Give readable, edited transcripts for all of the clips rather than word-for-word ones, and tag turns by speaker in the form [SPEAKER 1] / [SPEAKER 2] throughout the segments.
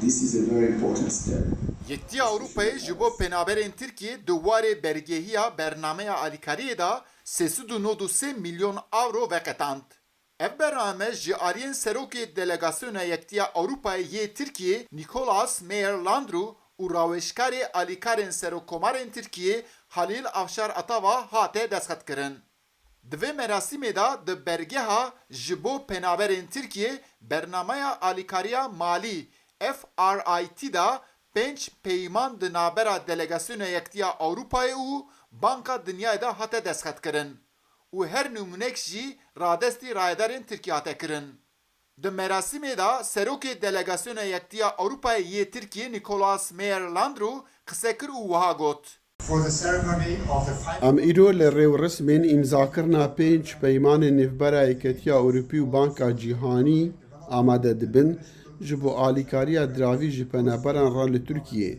[SPEAKER 1] This is a very important step.
[SPEAKER 2] Yektiya Avrupa'yı ji bo penaberên Tirkiye di warê bergehiya bernameya alîkariyê da 393 milyon avro veqetand. Ev bername ji aliyên serokê delegasyona Yektiya Avrupayê yê Tirkiye Nicolas Meyer-Landru û rawêşkarê alîkarên serokkomarên Tirkiye Halil Afşar Atava hate destxetkirin. Di vê merasîmê da di bergeha ji bo penaberên Tirkiye bernameya alîkariya malî FRIT da 5 peyman di navbera delegasyona Yektiya Avrupayê û Banka Dinyayê da hate destxetkirin û her numunek jî radestî rayedarên Tirkiye hate kirin. Di merasîmê da serokê delegasyona Yektiya Avrupayê yê Tirkiye Nicolas Meyer-Landru qise kir û wiha got.
[SPEAKER 3] For the ceremony of the final
[SPEAKER 4] Em îro li rêwresmên îmzakirina pênc peymanên nêvbera Yekîtiya Ewropî û Banka Cîhanî amade dibin ji bo alîkariya diravî ji penaberan re li Tirkiyeyê.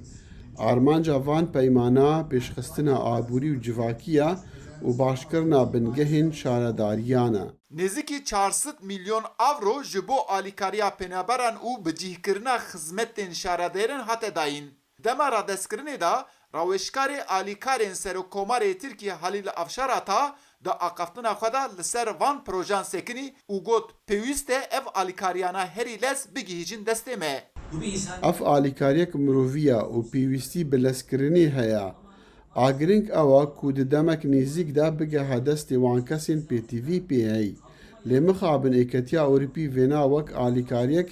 [SPEAKER 4] Armanca van peymana pêşxistina aborî û civakiya û başkirina bingehên şaredariyan e.
[SPEAKER 2] Nêzîkî 400 milyon avro ji bo alîkariya penaberan û bicihkirina xizmetên şaredarên hate dayîn. Dema radestkirinê da rawêşkarê alîkarên serokkomarê Tirkiye Halil Afşar Ata di aqaftina xwe da li ser van projan sekinî û got pêwîst e ev alîkariyana herî lez bigihîjin destê me.
[SPEAKER 4] Ev alîkariyek miroviya û pêwîstî bi lezkirinê heye. A giring ew e ku di demek nêzik de bigehe destê wan kesên pêtîvî pê lê mixabin Êketiya Ewropî vêna wek alîkariyek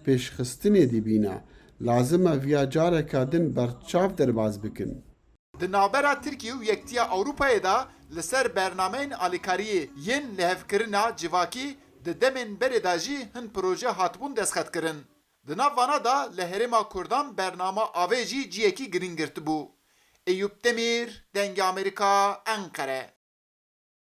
[SPEAKER 4] pêşxistinê dibîne. Lazim e vêya careka din berçav derbas bikin.
[SPEAKER 2] Di navbera Tirkiye û Yektiya Avrupayê da li ser bernameyên alîkariyê yên lihevkirina civakî di demên berê da jî hin proje hatibûn destxetkirin. Di nav vana da li Herêma Kurdan bernama avê jî ciyekî giring girtibû. Eyüp Demir, Dengê Amerîka, Enkere.